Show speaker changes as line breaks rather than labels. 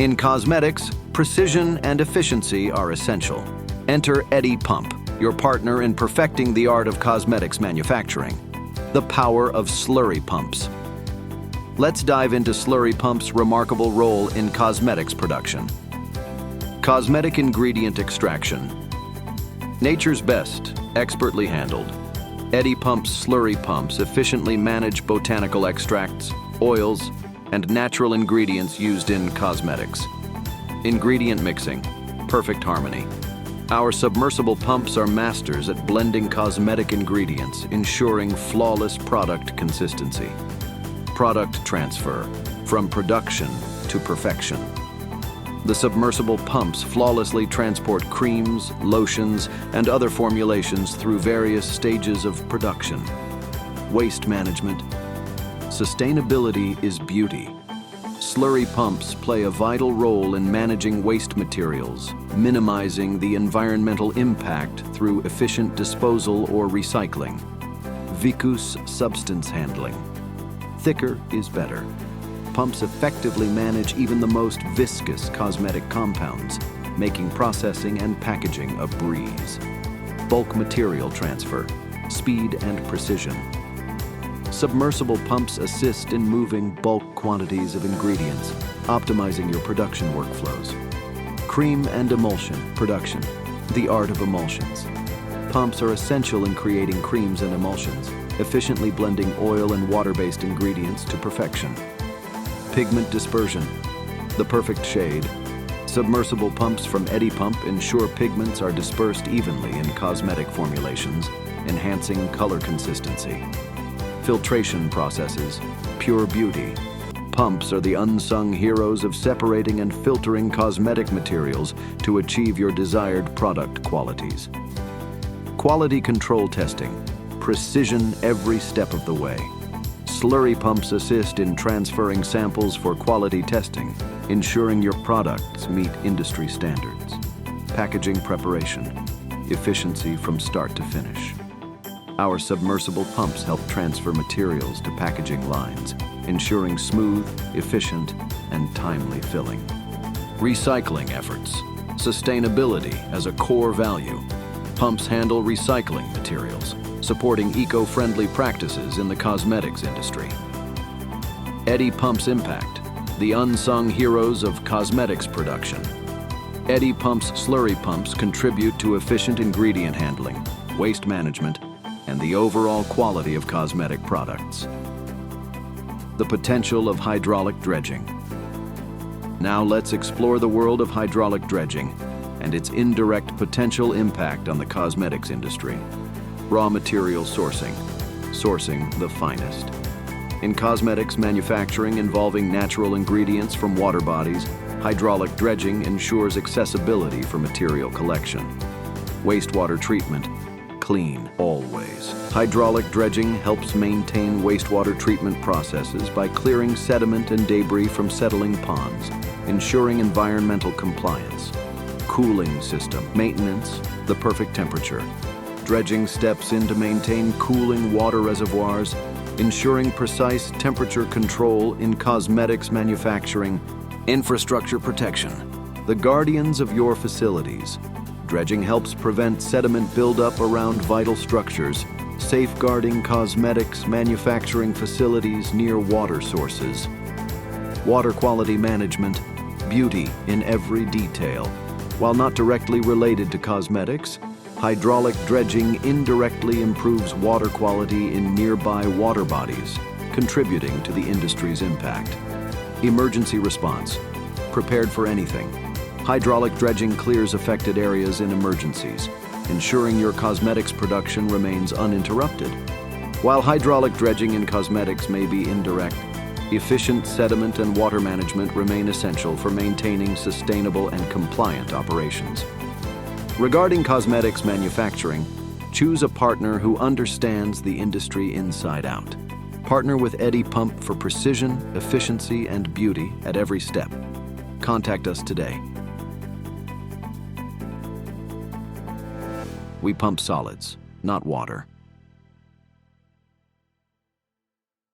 In cosmetics, precision and efficiency are essential. Enter EDDY Pump, your partner in perfecting the art of cosmetics manufacturing. The power of slurry pumps. Let's dive into Slurry Pump's remarkable role in cosmetics production. Cosmetic ingredient extraction. Nature's best, expertly handled. EDDY Pump's slurry pumps efficiently manage botanical extracts, oils, and natural ingredients used in cosmetics. Ingredient mixing, perfect harmony. Our submersible pumps are masters at blending cosmetic ingredients, ensuring flawless product consistency. Product transfer, from production to perfection. The submersible pumps flawlessly transport creams, lotions, and other formulations through various stages of production. Waste management. Sustainability is beauty. Slurry pumps play a vital role in managing waste materials, minimizing the environmental impact through efficient disposal or recycling. Viscous substance handling. Thicker is better. Pumps effectively manage even the most viscous cosmetic compounds, making processing and packaging a breeze. Bulk material transfer, speed and precision. Submersible pumps assist in moving bulk quantities of ingredients, optimizing your production workflows. Cream and emulsion production, the art of emulsions. Pumps are essential in creating creams and emulsions, efficiently blending oil and water-based ingredients to perfection. Pigment dispersion, the perfect shade. Submersible pumps from EDDY Pump ensure pigments are dispersed evenly in cosmetic formulations, enhancing color consistency. Filtration processes, pure beauty. Pumps are the unsung heroes of separating and filtering cosmetic materials to achieve your desired product qualities. Quality control testing, precision every step of the way. Slurry pumps assist in transferring samples for quality testing, ensuring your products meet industry standards. Packaging preparation, efficiency from start to finish. Our submersible pumps help transfer materials to packaging lines, ensuring smooth, efficient, and timely filling. Recycling efforts. Sustainability as a core value. Pumps handle recycling materials, supporting eco-friendly practices in the cosmetics industry. EDDY Pump's impact. The unsung heroes of cosmetics production. EDDY Pump's slurry pumps contribute to efficient ingredient handling, waste management, and the overall quality of cosmetic products. The potential of hydraulic dredging. Now let's explore the world of hydraulic dredging and its indirect potential impact on the cosmetics industry. Raw material sourcing. Sourcing the finest. In cosmetics manufacturing involving natural ingredients from water bodies, hydraulic dredging ensures accessibility for material collection. Wastewater treatment. Clean, always. Hydraulic dredging helps maintain wastewater treatment processes by clearing sediment and debris from settling ponds, ensuring environmental compliance. Cooling system. Maintenance, the perfect temperature. Dredging steps in to maintain cooling water reservoirs, ensuring precise temperature control in cosmetics manufacturing. Infrastructure protection. The guardians of your facilities. Dredging helps prevent sediment buildup around vital structures, safeguarding cosmetics manufacturing facilities near water sources. Water quality management, beauty in every detail. While not directly related to cosmetics, hydraulic dredging indirectly improves water quality in nearby water bodies, contributing to the industry's impact. Emergency response, prepared for anything. Hydraulic dredging clears affected areas in emergencies, ensuring your cosmetics production remains uninterrupted. While hydraulic dredging in cosmetics may be indirect, efficient sediment and water management remain essential for maintaining sustainable and compliant operations. Regarding cosmetics manufacturing, choose a partner who understands the industry inside out. Partner with EDDY Pump for precision, efficiency, and beauty at every step. Contact us today. We pump solids, not water.